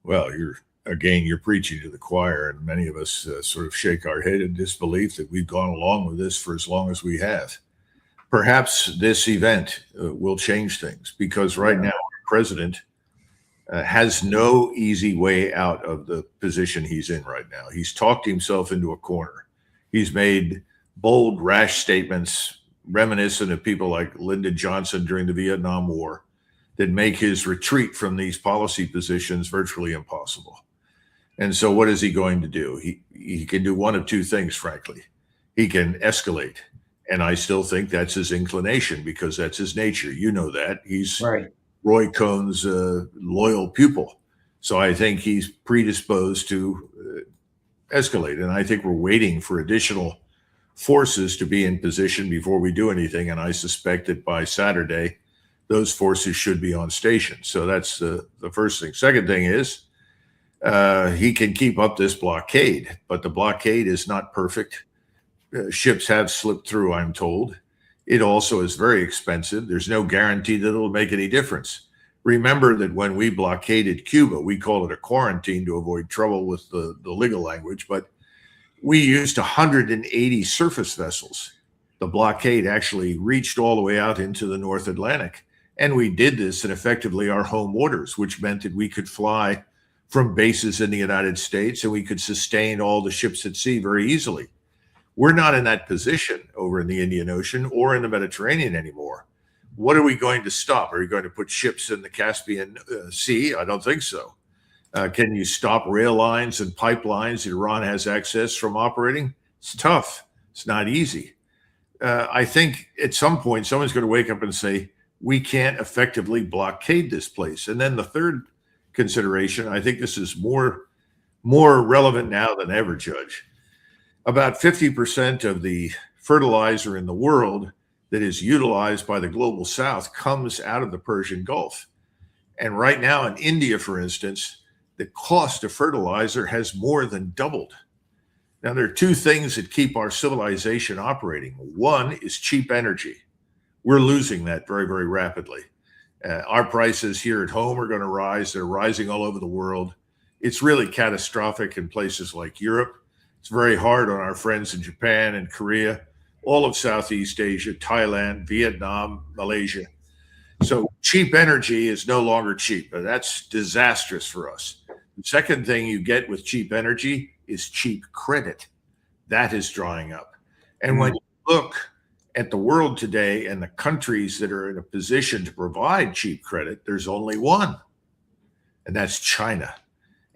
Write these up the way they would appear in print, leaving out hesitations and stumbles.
Well, you're preaching to the choir, and many of us sort of shake our head in disbelief that we've gone along with this for as long as we have. Perhaps this event will change things because right now the president has no easy way out of the position he's in right now. He's talked himself into a corner. He's made bold, rash statements reminiscent of people like Lyndon Johnson during the Vietnam War that make his retreat from these policy positions virtually impossible. And so what is he going to do? He can do one of two things, frankly. He can escalate. And I still think that's his inclination because that's his nature. You know that. He's right. Roy Cohn's loyal pupil. So I think he's predisposed to escalate. And I think we're waiting for additional forces to be in position before we do anything. And I suspect that by Saturday, those forces should be on station. So that's the first thing. Second thing is he can keep up this blockade, but the blockade is not perfect. Ships have slipped through, I'm told. It also is very expensive. There's no guarantee that it'll make any difference. Remember that when we blockaded Cuba, we called it a quarantine to avoid trouble with the legal language, but we used 180 surface vessels. The blockade actually reached all the way out into the North Atlantic. And we did this in effectively our home waters, which meant that we could fly from bases in the United States and we could sustain all the ships at sea very easily. We're not in that position over in the Indian Ocean or in the Mediterranean anymore. What are we going to stop? Are you going to put ships in the Caspian Sea? I don't think so. Can you stop rail lines and pipelines that Iran has access from operating? It's tough. It's not easy. I think at some point someone's going to wake up and say, we can't effectively blockade this place. And then the third consideration, I think this is more relevant now than ever, Judge. About 50% of the fertilizer in the world that is utilized by the global south comes out of the Persian Gulf. And right now in India, for instance, the cost of fertilizer has more than doubled. Now, there are two things that keep our civilization operating. One is cheap energy. We're losing that very, very rapidly. Our prices here at home are going to rise. They're rising all over the world. It's really catastrophic in places like Europe. It's very hard on our friends in Japan and Korea, all of Southeast Asia, Thailand, Vietnam, Malaysia. So cheap energy is no longer cheap. That's disastrous for us. The second thing you get with cheap energy is cheap credit. That is drying up. And when you look at the world today and the countries that are in a position to provide cheap credit, there's only one, and that's China.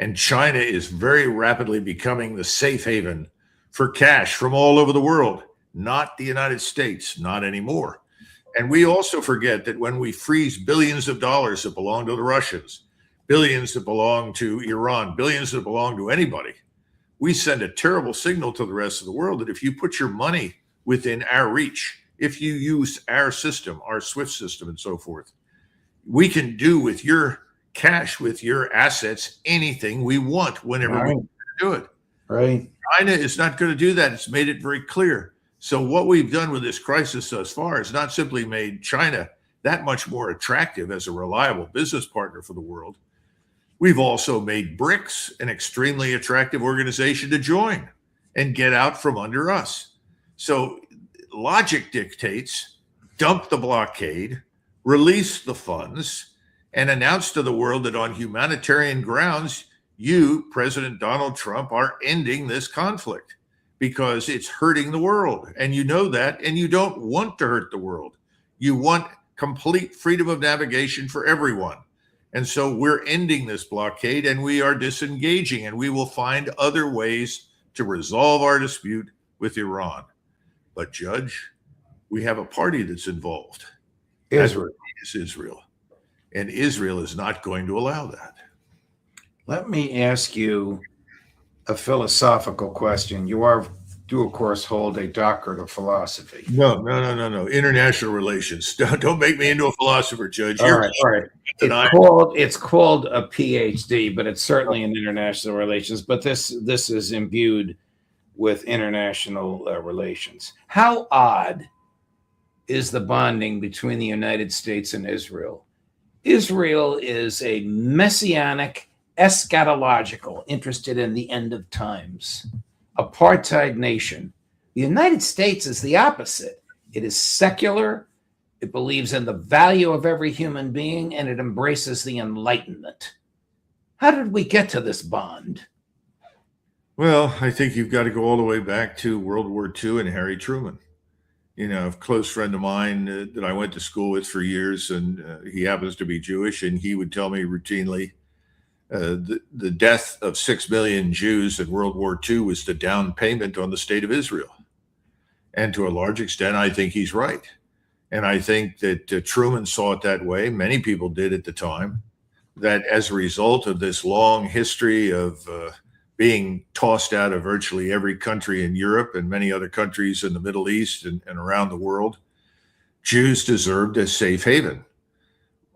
And China is very rapidly becoming the safe haven for cash from all over the world, not the United States, not anymore. And we also forget that when we freeze billions of dollars that belong to the Russians, billions that belong to Iran, billions that belong to anybody, we send a terrible signal to the rest of the world that if you put your money within our reach, if you use our system, our SWIFT system and so forth, we can do with your cash, with your assets, anything we want whenever we do it. Right. China is not going to do that. It's made it very clear. So what we've done with this crisis thus far is not simply made China that much more attractive as a reliable business partner for the world. We've also made BRICS an extremely attractive organization to join and get out from under us. So logic dictates, dump the blockade, release the funds, and announce to the world that on humanitarian grounds, you, President Donald Trump, are ending this conflict because it's hurting the world. And you know that, and you don't want to hurt the world. You want complete freedom of navigation for everyone. And so we're ending this blockade and we are disengaging, and we will find other ways to resolve our dispute with Iran. But, Judge, we have a party that's involved. Israel. It's Israel. And Israel is not going to allow that. Let me ask you a philosophical question. You do, of course, hold a doctorate of philosophy. No. International relations. Don't make me into a philosopher, Judge. All right. It's called a PhD, but it's certainly in international relations. But this is imbued with international relations. How odd is the bonding between the United States and Israel? Israel is a messianic eschatological, interested in the end of times, apartheid nation. The United States is the opposite. It is secular. It believes in the value of every human being, and it embraces the Enlightenment. How did we get to this bond? Well, I think you've got to go all the way back to World War II and Harry Truman. A close friend of mine that I went to school with for years, and he happens to be Jewish, and he would tell me routinely the death of 6 million Jews in World War II was the down payment on the state of Israel. And to a large extent, I think he's right. And I think that Truman saw it that way. Many people did at the time, that as a result of this long history of being tossed out of virtually every country in Europe and many other countries in the Middle East and around the world, Jews deserved a safe haven.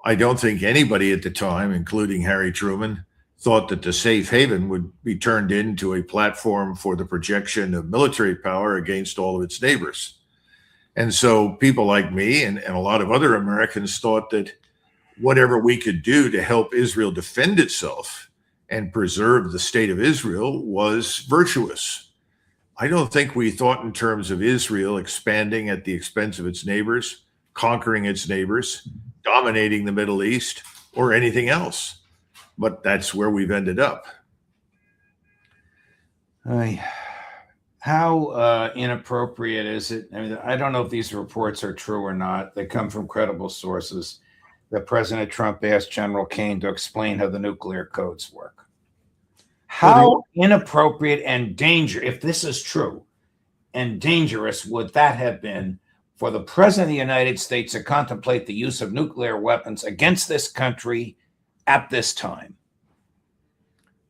I don't think anybody at the time, including Harry Truman, thought that the safe haven would be turned into a platform for the projection of military power against all of its neighbors. And so people like me and a lot of other Americans thought that whatever we could do to help Israel defend itself and preserve the state of Israel was virtuous. I don't think we thought in terms of Israel expanding at the expense of its neighbors, conquering its neighbors, dominating the Middle East, or anything else. But that's where we've ended up. How inappropriate is it? I mean, I don't know if these reports are true or not. They come from credible sources that President Trump asked General Kane to explain how the nuclear codes work. How inappropriate and dangerous, if this is true, and dangerous would that have been for the President of the United States to contemplate the use of nuclear weapons against this country at this time?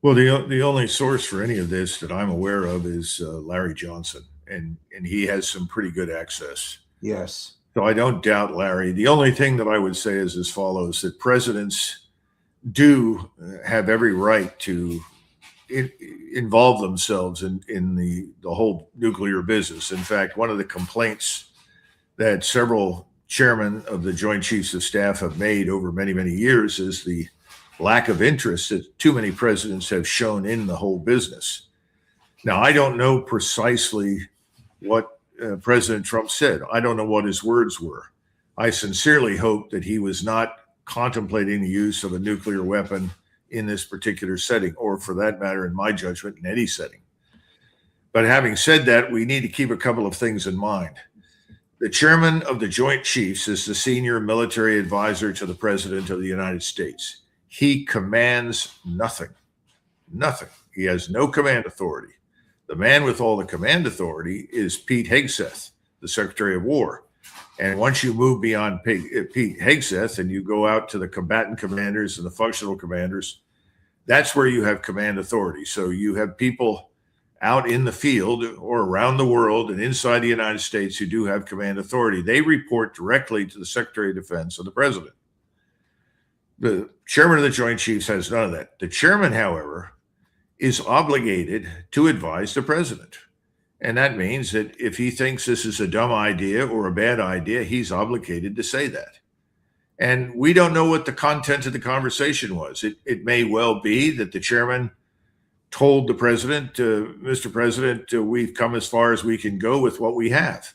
Well, the only source for any of this that I'm aware of is Larry Johnson, and he has some pretty good access. Yes. So I don't doubt Larry. The only thing that I would say is as follows, that presidents do have every right to involve themselves in the whole nuclear business. In fact, one of the complaints that several chairmen of the Joint Chiefs of Staff have made over many, many years is the lack of interest that too many presidents have shown in the whole business. Now, I don't know precisely what President Trump said. I don't know what his words were. I sincerely hope that he was not contemplating the use of a nuclear weapon in this particular setting, or for that matter, in my judgment, in any setting. But having said that, we need to keep a couple of things in mind. The chairman of the Joint Chiefs is the senior military advisor to the President of the United States. He commands nothing. He has no command authority. The man with all the command authority is Pete Hegseth, the Secretary of War. And once you move beyond Pete Hegseth and you go out to the combatant commanders and the functional commanders, that's where you have command authority. So you have people out in the field or around the world and inside the United States who do have command authority. They report directly to the Secretary of Defense or the President. The chairman of the Joint Chiefs has none of that. The chairman, however, is obligated to advise the president. And that means that if he thinks this is a dumb idea or a bad idea, he's obligated to say that. And we don't know what the content of the conversation was. It may well be that the chairman told the president, Mr. President, we've come as far as we can go with what we have.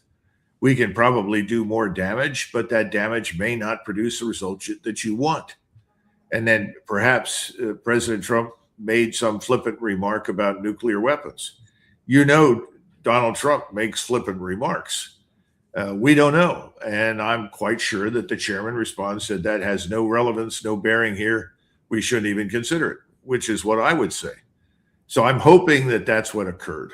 We can probably do more damage, but that damage may not produce the result that you want. And then perhaps President Trump made some flippant remark about nuclear weapons. Donald Trump makes flippant remarks. We don't know. And I'm quite sure that the chairman responds, said that has no relevance, no bearing here. We shouldn't even consider it, which is what I would say. So I'm hoping that that's what occurred.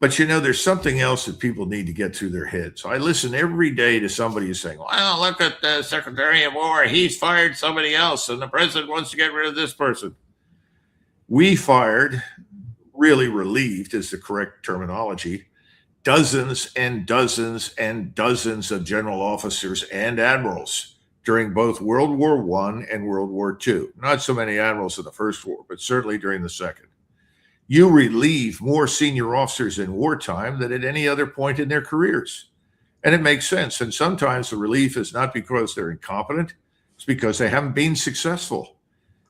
But there's something else that people need to get through their heads. I listen every day to somebody who's saying, well, look at the Secretary of War. He's fired somebody else and the president wants to get rid of this person. We fired, really relieved is the correct terminology, dozens and dozens and dozens of general officers and admirals during both World War I and World War II. Not so many admirals in the First War, but certainly during the Second. You relieve more senior officers in wartime than at any other point in their careers. And it makes sense. And sometimes the relief is not because they're incompetent, it's because they haven't been successful.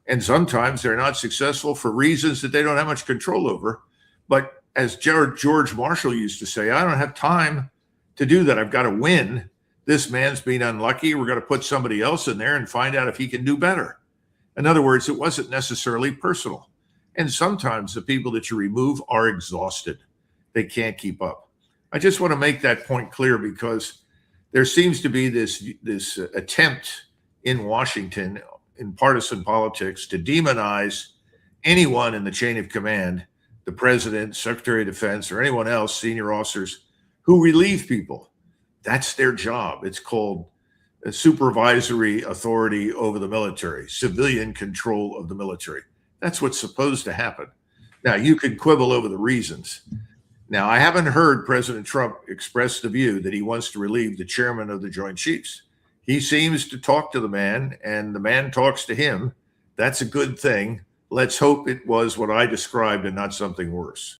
And sometimes they're not successful for reasons that they don't have much control over. But as George Marshall used to say, I don't have time to do that. I've got to win. This man's been unlucky. We're going to put somebody else in there and find out if he can do better. In other words, it wasn't necessarily personal. And sometimes the people that you remove are exhausted. They can't keep up. I just want to make that point clear because there seems to be this attempt in Washington in partisan politics to demonize anyone in the chain of command, the president, secretary of defense, or anyone else, senior officers who relieve people. That's their job. It's called a supervisory authority over the military, civilian control of the military. That's what's supposed to happen. Now, you could quibble over the reasons. Now, I haven't heard President Trump express the view that he wants to relieve the chairman of the Joint Chiefs. He seems to talk to the man, and the man talks to him. That's a good thing. Let's hope it was what I described and not something worse.